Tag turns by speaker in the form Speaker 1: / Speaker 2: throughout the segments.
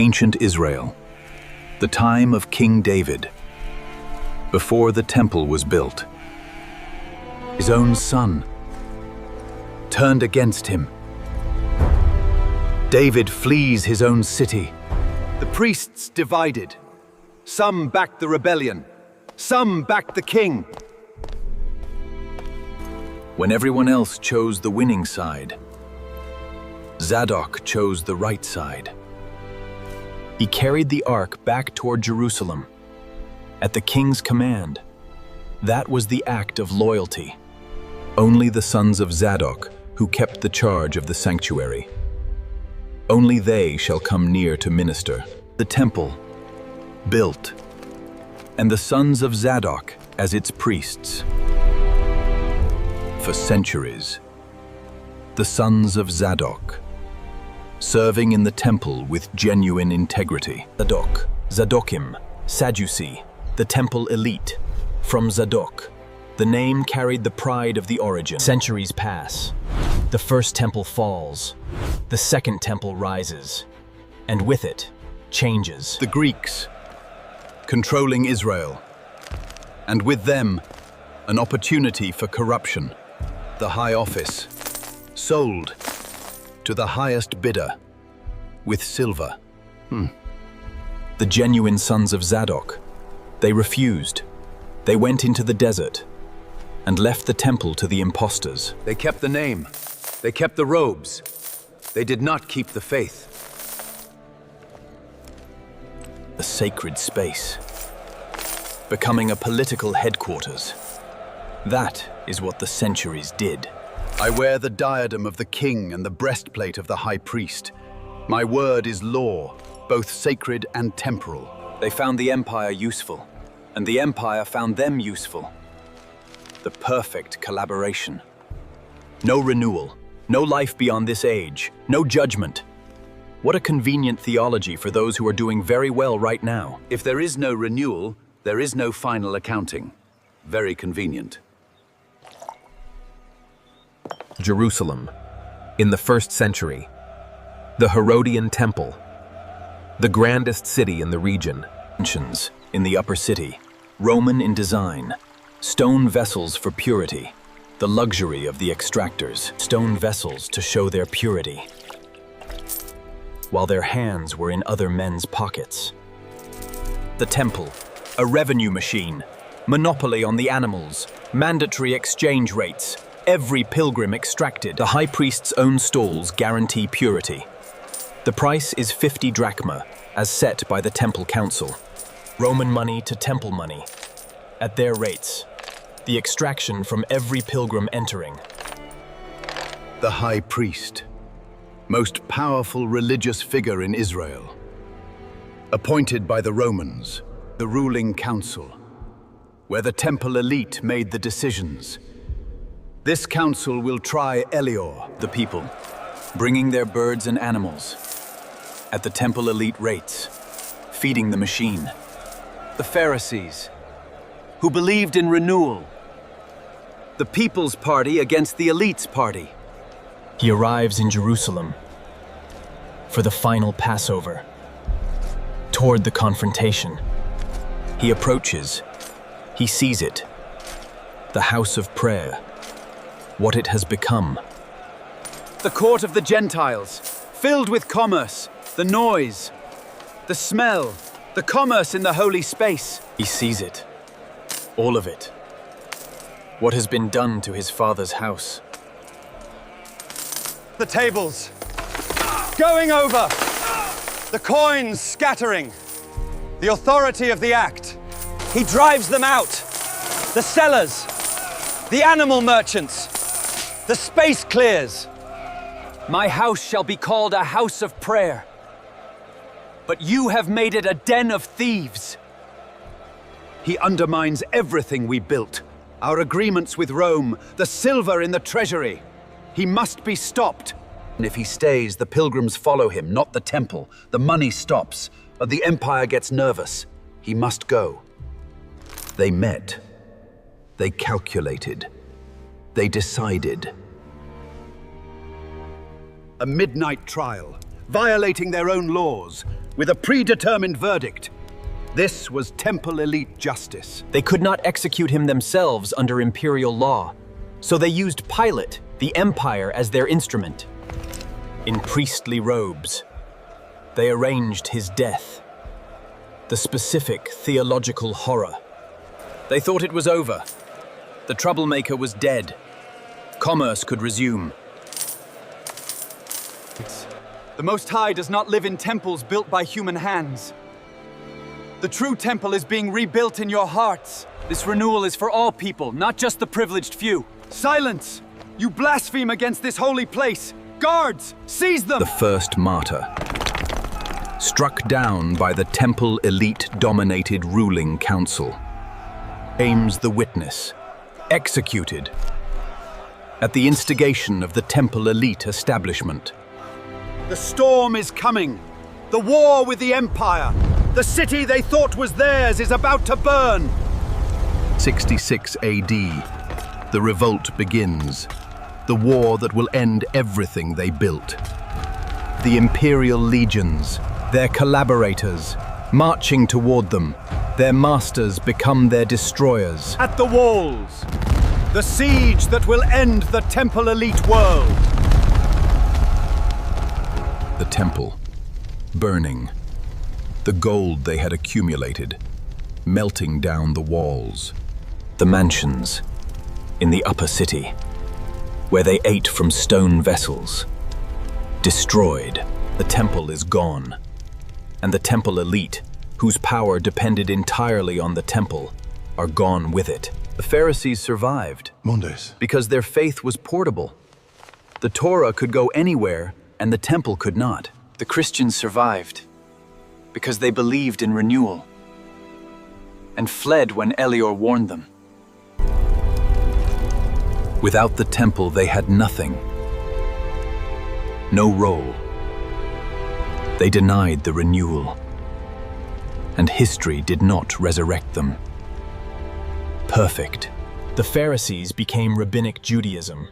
Speaker 1: Ancient Israel, the time of King David, before the temple was built. His own son turned against him. David flees his own city.
Speaker 2: The priests divided. Some backed the rebellion. Some backed the king.
Speaker 1: When everyone else chose the winning side, Zadok chose the right side. He carried the ark back toward Jerusalem at the king's command. That was the act of loyalty. Only the sons of Zadok, who kept the charge of the sanctuary, only they shall come near to minister. The temple built, and the sons of Zadok as its priests. For centuries, the sons of Zadok, serving in the temple with genuine integrity. Zadok, Zadokim, Sadducee, the temple elite. From Zadok, the name carried the pride of the origin. Centuries pass. The first temple falls. The second temple rises. And with it, changes. The Greeks, controlling Israel. And with them, an opportunity for corruption. The high office, sold to the highest bidder, with silver. The genuine sons of Zadok, they refused. They went into the desert and left the temple to the impostors.
Speaker 2: They kept the name. They kept the robes. They did not keep the faith.
Speaker 1: A sacred space, becoming a political headquarters. That is what the centuries did.
Speaker 2: I wear the diadem of the king and the breastplate of the high priest. My word is law, both sacred and temporal.
Speaker 1: They found the empire useful, and the empire found them useful. The perfect collaboration. No renewal, no life beyond this age, no judgment. What a convenient theology for those who are doing very well right now.
Speaker 2: If there is no renewal, there is no final accounting. Very convenient.
Speaker 3: Jerusalem, in the 1st century, the Herodian Temple, the grandest city in the region.
Speaker 1: Mansions in the upper city, Roman in design, stone vessels for purity, the luxury of the extractors, stone vessels to show their purity, while their hands were in other men's pockets. The temple, a revenue machine, monopoly on the animals, mandatory exchange rates, every pilgrim extracted. The high priest's own stalls guarantee purity. The price is 50 drachma, as set by the temple council. Roman money to temple money, at their rates. The extraction from every pilgrim entering.
Speaker 2: The high priest, most powerful religious figure in Israel, appointed by the Romans, the ruling council, where the temple elite made the decisions. This council will try Elior,
Speaker 1: the people, bringing their birds and animals, at the temple elite rates, feeding the machine.
Speaker 2: The Pharisees, who believed in renewal. The People's Party against the elite's party.
Speaker 1: He arrives in Jerusalem for the final Passover. Toward the confrontation, he approaches. He sees it, the house of prayer, what it has become.
Speaker 2: The court of the Gentiles, filled with commerce, the noise, the smell, the commerce in the holy space.
Speaker 1: He sees it, all of it. What has been done to his father's house.
Speaker 4: The tables going over, the coins scattering, the authority of the act. He drives them out, the sellers, the animal merchants, the space clears.
Speaker 2: My house shall be called a house of prayer, but you have made it a den of thieves. He undermines everything we built, our agreements with Rome, the silver in the treasury. He must be stopped. And if he stays, the pilgrims follow him, not the temple. The money stops, but the empire gets nervous. He must go. They met. They calculated. They decided. A midnight trial, violating their own laws, with a predetermined verdict. This was temple elite justice.
Speaker 1: They could not execute him themselves under imperial law, so they used Pilate, the empire, as their instrument. In priestly robes, they arranged his death. The specific theological horror. They thought it was over. The troublemaker was dead. Commerce could resume.
Speaker 2: The Most High does not live in temples built by human hands. The true temple is being rebuilt in your hearts. This renewal is for all people, not just the privileged few. Silence! You blaspheme against this holy place! Guards, seize them!
Speaker 1: The first martyr. Struck down by the temple elite-dominated ruling council. James the witness. Executed. At the instigation of the temple elite establishment.
Speaker 2: The storm is coming. The war with the empire. The city they thought was theirs is about to burn.
Speaker 1: 66 AD. The revolt begins. The war that will end everything they built. The imperial legions, their collaborators, marching toward them. Their masters become their destroyers.
Speaker 2: At the walls. The siege that will end the temple elite world.
Speaker 1: The temple, burning. The gold they had accumulated, melting down the walls. The mansions in the upper city, where they ate from stone vessels. Destroyed. The temple is gone. And the temple elite, whose power depended entirely on the temple, are gone with it. The Pharisees survived because their faith was portable. The Torah could go anywhere, and the temple could not.
Speaker 2: The Christians survived because they believed in renewal and fled when Elior warned them.
Speaker 1: Without the temple, they had nothing. No role. They denied the renewal, and history did not resurrect them. Perfect. The Pharisees became rabbinic Judaism.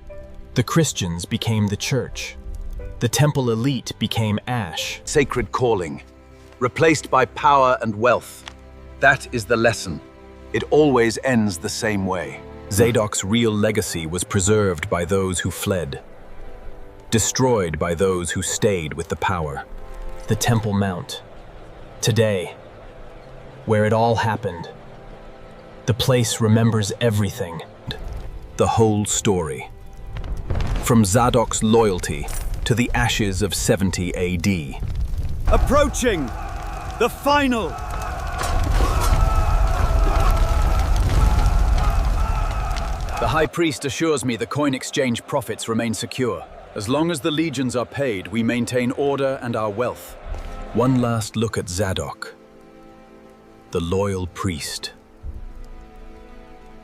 Speaker 1: The Christians became the church. The temple elite became ash.
Speaker 2: Sacred calling, replaced by power and wealth. That is the lesson. It always ends the same way.
Speaker 1: Zadok's real legacy was preserved by those who fled, destroyed by those who stayed with the power. The Temple Mount. Today, where it all happened, the place remembers everything. The whole story. From Zadok's loyalty to the ashes of 70 AD.
Speaker 2: Approaching the final. The High Priest assures me the coin exchange profits remain secure. As long as the legions are paid, we maintain order and our wealth.
Speaker 1: One last look at Zadok, the loyal priest.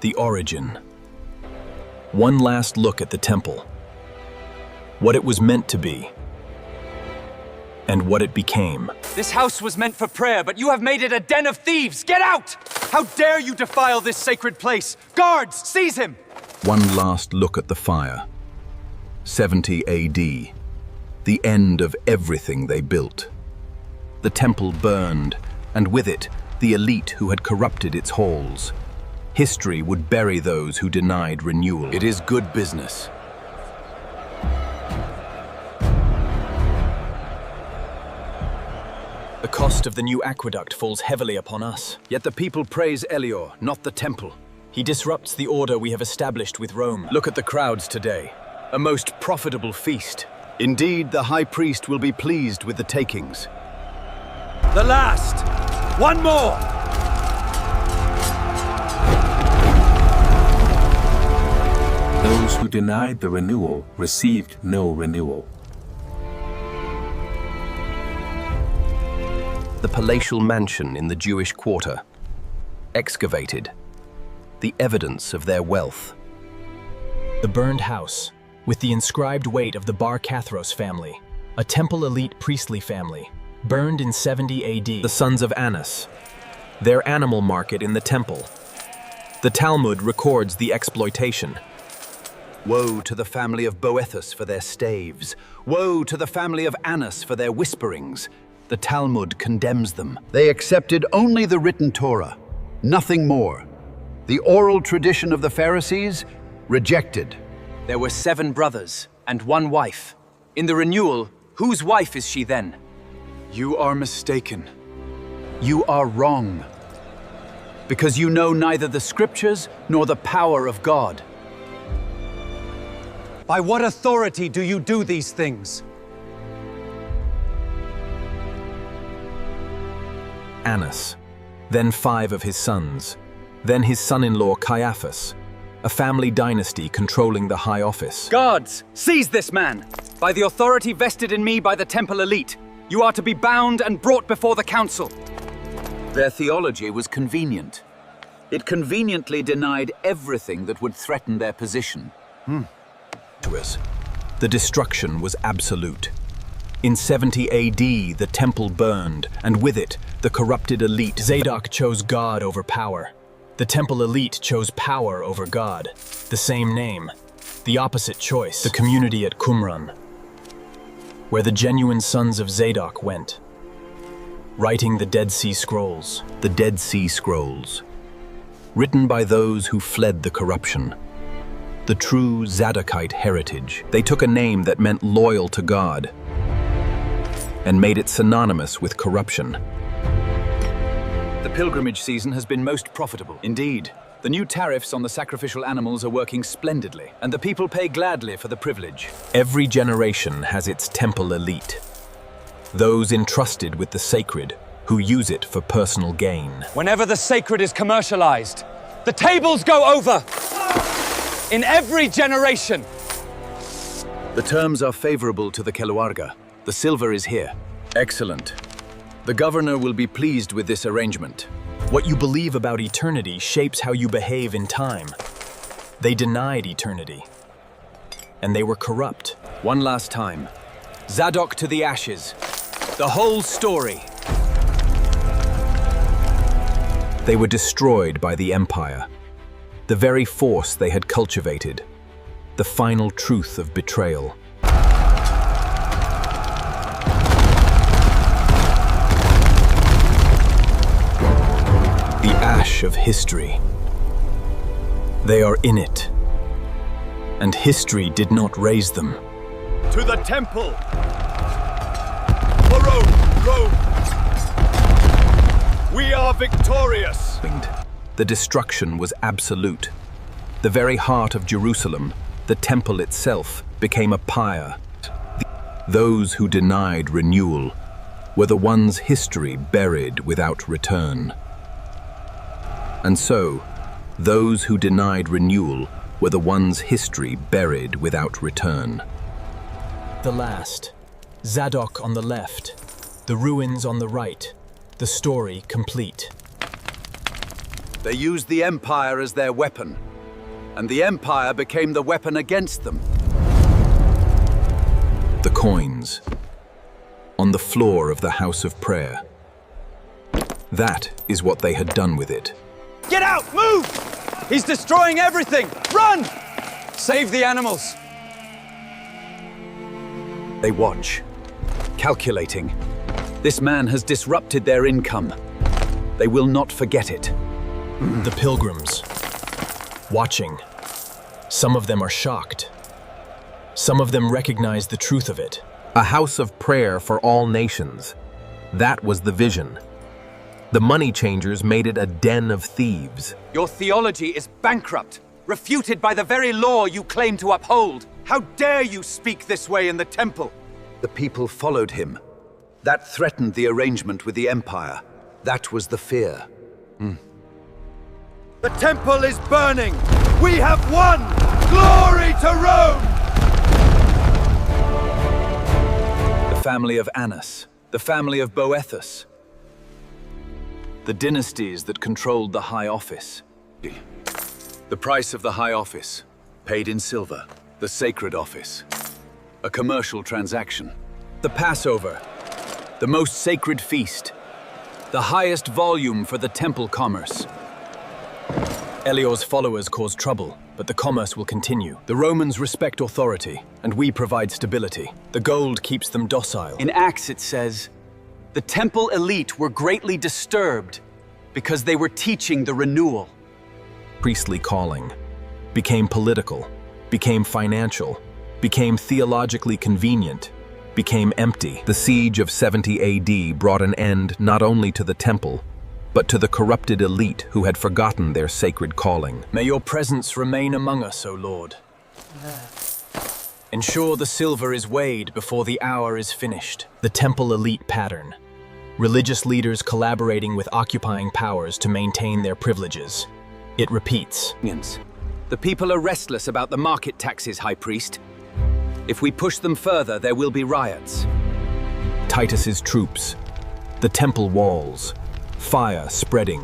Speaker 1: The origin. One last look at the temple. What it was meant to be, and what it became.
Speaker 2: This house was meant for prayer, but you have made it a den of thieves! Get out! How dare you defile this sacred place! Guards, seize him!
Speaker 1: One last look at the fire. 70 AD. The end of everything they built. The temple burned, and with it, the elite who had corrupted its halls. History would bury those who denied renewal.
Speaker 2: It is good business.
Speaker 1: The cost of the new aqueduct falls heavily upon us.
Speaker 2: Yet the people praise Elior, not the temple.
Speaker 1: He disrupts the order we have established with Rome.
Speaker 2: Look at the crowds today. A most profitable feast. Indeed, the High Priest will be pleased with the takings. The last! One more!
Speaker 5: Those who denied the renewal received no renewal.
Speaker 1: The palatial mansion in the Jewish quarter. Excavated. The evidence of their wealth. The burned house, with the inscribed weight of the Bar Cathros family, a temple elite priestly family, burned in 70 AD. The sons of Annas, their animal market in the temple. The Talmud records the exploitation.
Speaker 2: Woe to the family of Boethus for their staves. Woe to the family of Annas for their whisperings. The
Speaker 1: The Talmud condemns them.
Speaker 6: They accepted only the written Torah, nothing more. The oral tradition of the Pharisees, rejected.
Speaker 2: There were 7 brothers and 1 wife. In the renewal, whose wife is she then?
Speaker 4: You are mistaken. You are wrong. Because you know neither the scriptures nor the power of God. By what authority do you do these things?
Speaker 3: Annas, then 5 of his sons, then his son-in-law Caiaphas, a family dynasty controlling the high office.
Speaker 2: Guards, seize this man! By the authority vested in me by the temple elite, you are to be bound and brought before the council.
Speaker 1: Their theology was convenient. It conveniently denied everything that would threaten their position.
Speaker 3: To us, the destruction was absolute. In 70 AD, the temple burned, and with it, the corrupted elite. Zadok chose God over power. The temple elite chose power over God. The same name, the opposite choice. The community at Qumran, where the genuine sons of Zadok went, writing the Dead Sea Scrolls.
Speaker 1: The Dead Sea Scrolls, written by those who fled the corruption. The true Zadokite heritage. They took a name that meant loyal to God and made it synonymous with corruption.
Speaker 2: The pilgrimage season has been most profitable. Indeed, the new tariffs on the sacrificial animals are working splendidly, and the people pay gladly for the privilege.
Speaker 3: Every generation has its temple elite, those entrusted with the sacred who use it for personal gain.
Speaker 4: Whenever the sacred is commercialized, the tables go over! In every generation!
Speaker 2: The terms are favorable to the Keluarga. The silver is here. Excellent. The governor will be pleased with this arrangement.
Speaker 3: What you believe about eternity shapes how you behave in time. They denied eternity, and they were corrupt.
Speaker 2: One last time. Zadok to the ashes. The whole story.
Speaker 3: They were destroyed by the empire, the very force they had cultivated, the final truth of betrayal. The ash of history. They are in it, and history did not raise them.
Speaker 4: To the temple! For Rome! We are victorious!
Speaker 3: The destruction was absolute. The very heart of Jerusalem, the temple itself, became a pyre. Those who denied renewal were the ones history buried without return. And so, those who denied renewal were the ones history buried without return. The last, Zadok on the left, the ruins on the right, the story complete.
Speaker 2: They used the empire as their weapon, and the empire became the weapon against them.
Speaker 3: The coins, on the floor of the house of prayer. That is what they had done with it.
Speaker 4: Get out! Move! He's destroying everything! Run! Save the animals!
Speaker 2: They watch, calculating. This man has disrupted their income. They will not forget it.
Speaker 3: The pilgrims, watching. Some of them are shocked. Some of them recognize the truth of it. A house of prayer for all nations. That was the vision. The money changers made it a den of thieves.
Speaker 2: Your theology is bankrupt, refuted by the very law you claim to uphold. How dare you speak this way in the temple?
Speaker 1: The people followed him. That threatened the arrangement with the empire. That was the fear.
Speaker 4: The temple is burning! We have won! Glory to Rome!
Speaker 2: The family of Annas, the family of Boethus, the dynasties that controlled the high office. The price of the high office, paid in silver, the sacred office, a commercial transaction. The Passover, the most sacred feast, the highest volume for the temple commerce. Elior's followers cause trouble, but the commerce will continue. The Romans respect authority, and we provide stability. The gold keeps them docile. In Acts it says, The temple elite were greatly disturbed because they were teaching the renewal.
Speaker 3: Priestly calling became political, became financial, became theologically convenient, became empty. The siege of 70 AD brought an end not only to the temple, but to the corrupted elite who had forgotten their sacred calling.
Speaker 2: May your presence remain among us, O Lord. Ensure the silver is weighed before the hour is finished.
Speaker 3: The temple elite pattern. Religious leaders collaborating with occupying powers to maintain their privileges. It repeats.
Speaker 2: The people are restless about the market taxes, High Priest. If we push them further, there will be riots.
Speaker 3: Titus's troops. The temple walls. Fire spreading.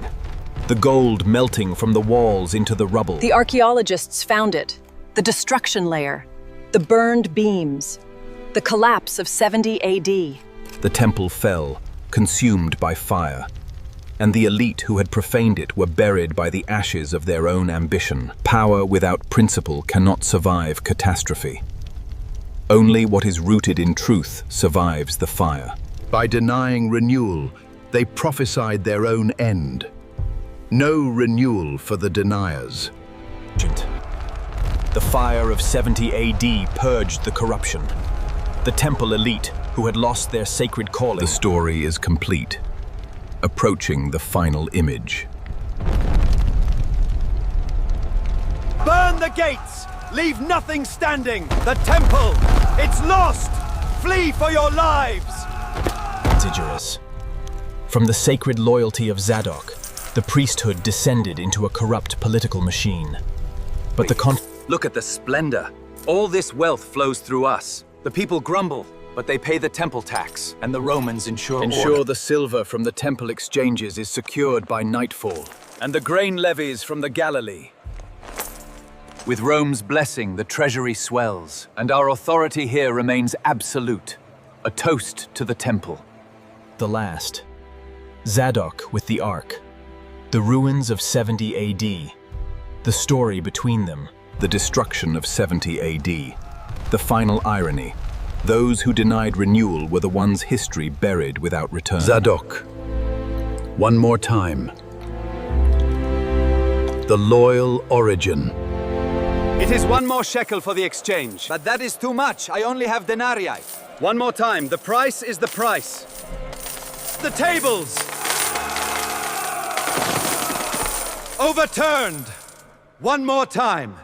Speaker 3: The gold melting from the walls into the rubble.
Speaker 7: The archaeologists found it. The destruction layer. The burned beams. The collapse of 70 AD.
Speaker 3: The temple fell, consumed by fire, and the elite who had profaned it were buried by the ashes of their own ambition. Power without principle cannot survive catastrophe. Only what is rooted in truth survives the fire.
Speaker 6: By denying renewal, they prophesied their own end. No renewal for the deniers.
Speaker 3: The fire of 70 AD purged the corruption. The temple elite, who had lost their sacred calling.
Speaker 6: The story is complete, approaching the final image.
Speaker 4: Burn the gates! Leave nothing standing! The temple! It's lost! Flee for your lives!
Speaker 3: Exiguous. From the sacred loyalty of Zadok, the priesthood descended into a corrupt political machine. But
Speaker 2: Look at the splendor. All this wealth flows through us. The people grumble, but they pay the temple tax, and the Romans ensure order.
Speaker 3: the silver from the temple exchanges is secured by nightfall.
Speaker 2: And the grain levies from the Galilee. With Rome's blessing, the treasury swells, and our authority here remains absolute. A toast to the temple.
Speaker 3: The last. Zadok with the Ark. The ruins of 70 AD. The story between them.
Speaker 6: The destruction of 70 AD. The final irony. Those who denied renewal were the ones history buried without return. Zadok. One more time. The loyal origin.
Speaker 4: It is 1 more shekel for the exchange. But that is too much. I only have denarii. 1 more time. The price is the price. The tables! Overturned! 1 more time.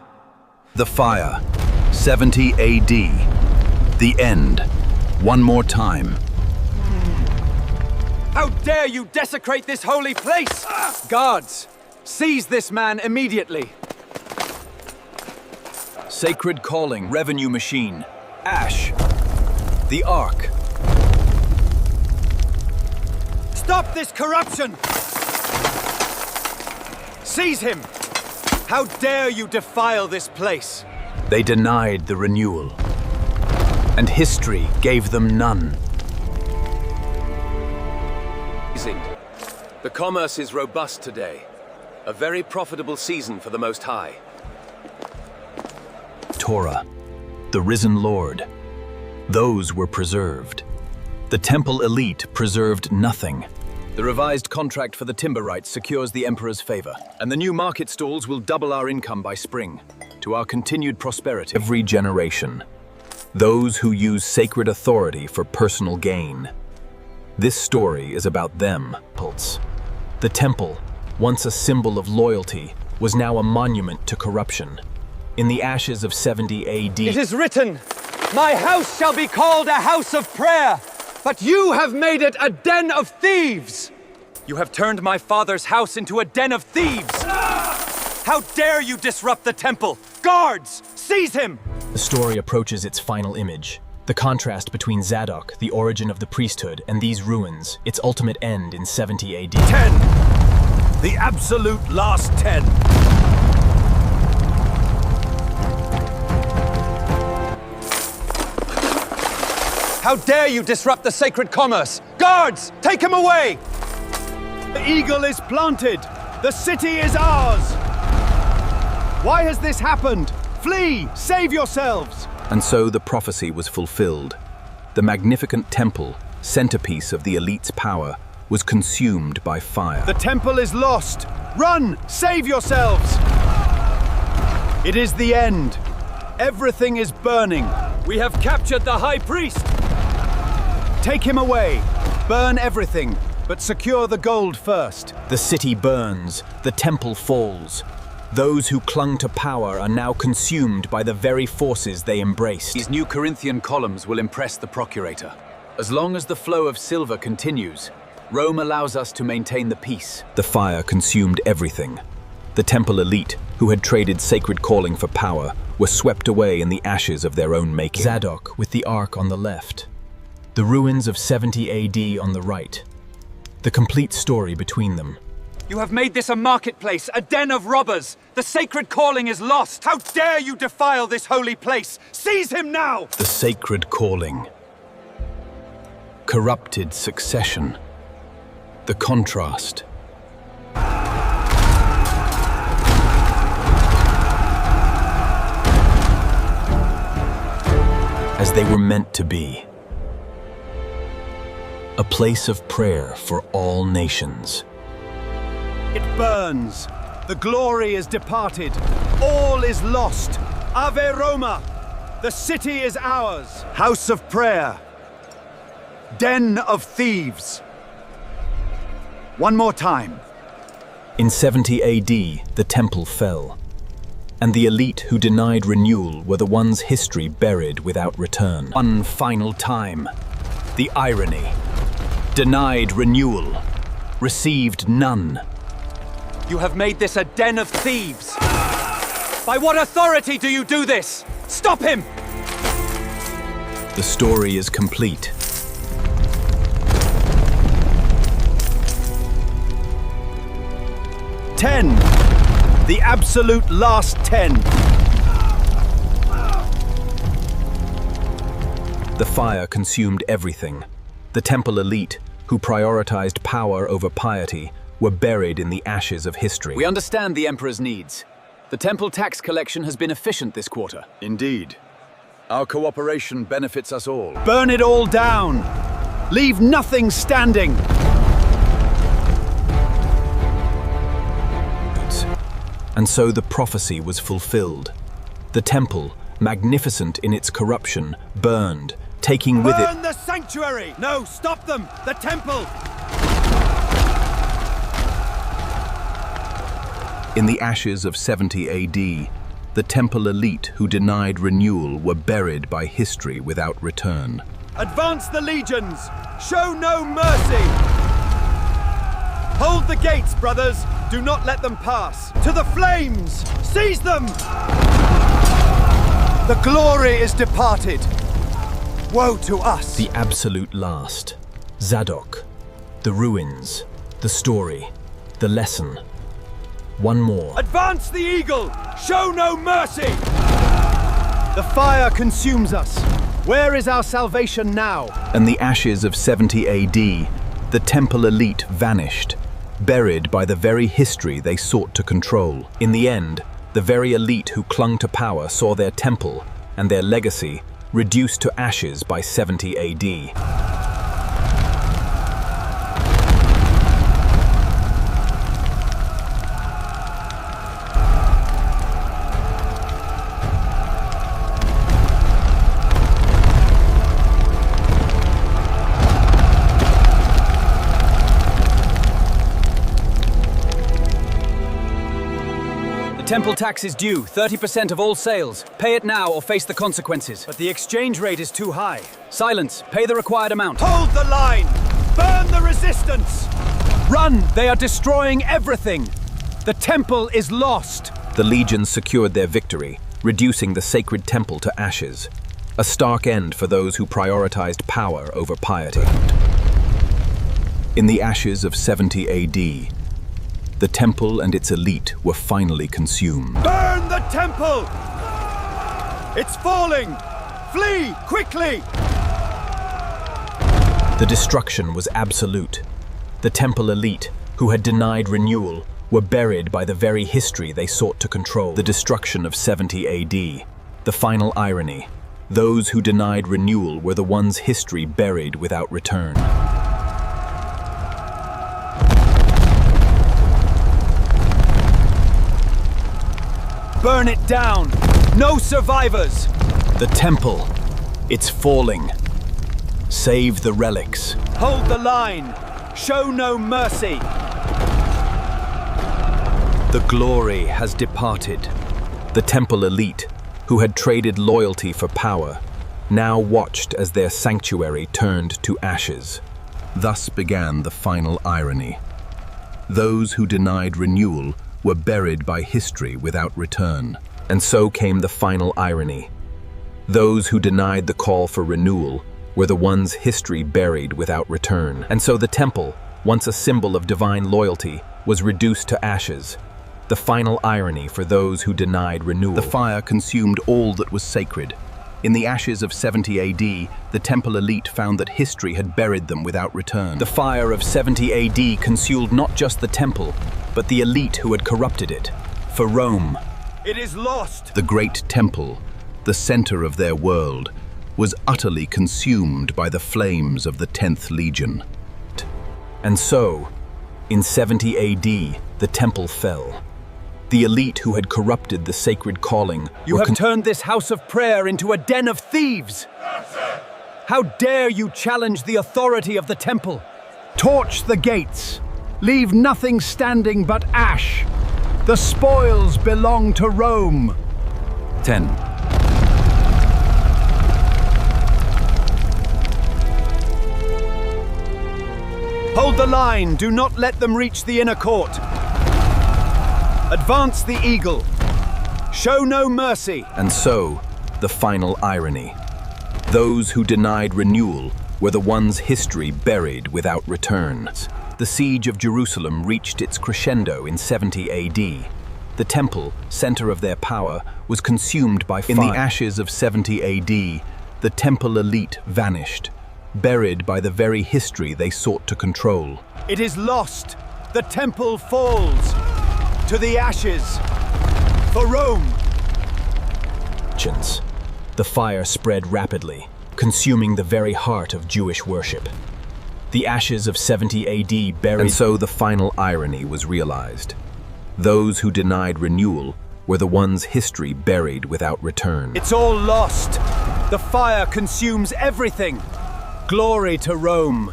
Speaker 6: The fire. 70 AD. The end. 1 more time.
Speaker 4: How dare you desecrate this holy place! Guards, seize this man immediately.
Speaker 3: Sacred calling, revenue machine. Ash. The Ark.
Speaker 4: Stop this corruption! Seize him! How dare you defile this place?
Speaker 3: They denied the renewal, and history gave them none.
Speaker 2: The commerce is robust today. A very profitable season for the Most High.
Speaker 3: Torah, the risen Lord. Those were preserved. The temple elite preserved nothing.
Speaker 2: The revised contract for the timber rights secures the Emperor's favor, and the new market stalls will double our income by spring, to our continued prosperity.
Speaker 3: Every generation, those who use sacred authority for personal gain. This story is about them. The temple, once a symbol of loyalty, was now a monument to corruption. In the ashes of 70 AD,
Speaker 4: It is written, "My house shall be called a house of prayer, but you have made it a den of thieves." You have turned my father's house into a den of thieves. How dare you disrupt the temple? Guards, seize him!
Speaker 3: the story approaches its final image. The contrast between Zadok, the origin of the priesthood, and these ruins, its ultimate end in 70 AD.
Speaker 4: 10. The absolute last 10. How dare you disrupt the sacred commerce? Guards, take him away! The eagle is planted. The city is ours. Why has this happened? Flee! Save yourselves!
Speaker 3: And so the prophecy was fulfilled. The magnificent temple, centerpiece of the elite's power, was consumed by fire.
Speaker 2: The temple is lost! Run! Save yourselves! It is the end. Everything is burning. We have captured the high priest! Take him away. Burn everything, but secure the gold first.
Speaker 3: The city burns, the temple falls. Those who clung to power are now consumed by the very forces they embraced.
Speaker 2: These new Corinthian columns will impress the procurator. As long as the flow of silver continues, Rome allows us to maintain the peace.
Speaker 3: The fire consumed everything. The temple elite, who had traded sacred calling for power, were swept away in the ashes of their own making. Zadok with the ark on the left. The ruins of 70 AD on the right. The complete story between them.
Speaker 4: You have made this a marketplace, a den of robbers. The sacred calling is lost. How dare you defile this holy place? Seize him now!
Speaker 3: The sacred calling. Corrupted succession. The contrast. As they were meant to be. A place of prayer for all nations.
Speaker 2: It burns. The glory is departed. All is lost. Ave Roma! The city is ours. House of prayer. Den of thieves. One more time.
Speaker 3: In 70 AD, the temple fell. And the elite who denied renewal were the ones history buried without return. One final time. The irony. Denied renewal. Received none.
Speaker 4: You have made this a den of thieves. By what authority do you do this? Stop him!
Speaker 3: The story is complete.
Speaker 2: Ten. The absolute last 10.
Speaker 3: The fire consumed everything. The temple elite, who prioritized power over piety, were buried in the ashes of history.
Speaker 2: We understand the Emperor's needs. The temple tax collection has been efficient this quarter.
Speaker 6: Indeed. Our cooperation benefits us all.
Speaker 2: Burn it all down! Leave nothing standing!
Speaker 3: And so the prophecy was fulfilled. The temple, magnificent in its corruption, burned, taking with it...
Speaker 2: Burn the sanctuary! No, stop them! The temple!
Speaker 3: In the ashes of 70 AD, the temple elite who denied renewal were buried by history without return.
Speaker 2: Advance the legions! Show no mercy! Hold the gates, brothers! Do not let them pass! To the flames! Seize them! The glory is departed! Woe to us!
Speaker 3: The absolute last. Zadok. The ruins. The story. The lesson. One more.
Speaker 2: Advance the eagle! Show no mercy! The fire consumes us. Where is our salvation now?
Speaker 3: In the ashes of 70 AD, the temple elite vanished, buried by the very history they sought to control. In the end, the very elite who clung to power saw their temple and their legacy reduced to ashes by 70 AD.
Speaker 2: Temple tax is due, 30% of all sales. Pay it now or face the consequences. But the exchange rate is too high. Silence. Pay the required amount. Hold the line! Burn the resistance! Run! They are destroying everything! The temple is lost!
Speaker 3: The legions secured their victory, reducing the sacred temple to ashes. A stark end for those who prioritized power over piety. In the ashes of 70 AD, the temple and its elite were finally consumed.
Speaker 2: Burn the temple! It's falling! Flee, quickly!
Speaker 3: The destruction was absolute. The temple elite, who had denied renewal, were buried by the very history they sought to control. The destruction of 70 AD, the final irony.
Speaker 1: Those who denied renewal were the ones history buried without return.
Speaker 2: Burn it down! No survivors!
Speaker 1: The temple, it's falling. Save the relics.
Speaker 2: Hold the line! Show no mercy!
Speaker 1: The glory has departed. The temple elite, who had traded loyalty for power, now watched as their sanctuary turned to ashes. Thus began the final irony. Those who denied renewal were buried by history without return. And so came the final irony. Those who denied the call for renewal were the ones history buried without return. And so the temple, once a symbol of divine loyalty, was reduced to ashes. The final irony for those who denied renewal. The fire consumed all that was sacred. In the ashes of 70 AD, the temple elite found that history had buried them without return. The fire of 70 AD consumed not just the temple, but the elite who had corrupted it. For Rome,
Speaker 2: it is lost!
Speaker 1: The great temple, the center of their world, was utterly consumed by the flames of the 10th Legion. And so, in 70 AD, the temple fell. The elite who had corrupted the sacred calling
Speaker 2: You have turned this house of prayer into a den of thieves! How dare you challenge the authority of the temple?
Speaker 8: Torch the gates. Leave nothing standing but ash. The spoils belong to Rome.
Speaker 2: 10. Hold the line! Do not let them reach the inner court! Advance the eagle! Show no mercy!
Speaker 1: And so, the final irony. Those who denied renewal were the ones history buried without return. The siege of Jerusalem reached its crescendo in 70 AD. The temple, center of their power, was consumed by fire. In the ashes of 70 AD, the temple elite vanished, buried by the very history they sought to control.
Speaker 2: It is lost! The temple falls! To the ashes! For Rome!
Speaker 1: The fire spread rapidly, consuming the very heart of Jewish worship. The ashes of 70 AD buried. And so the final irony was realized. Those who denied renewal were the ones history buried without return.
Speaker 2: It's all lost! The fire consumes everything! Glory to Rome!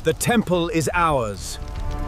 Speaker 2: The temple is ours.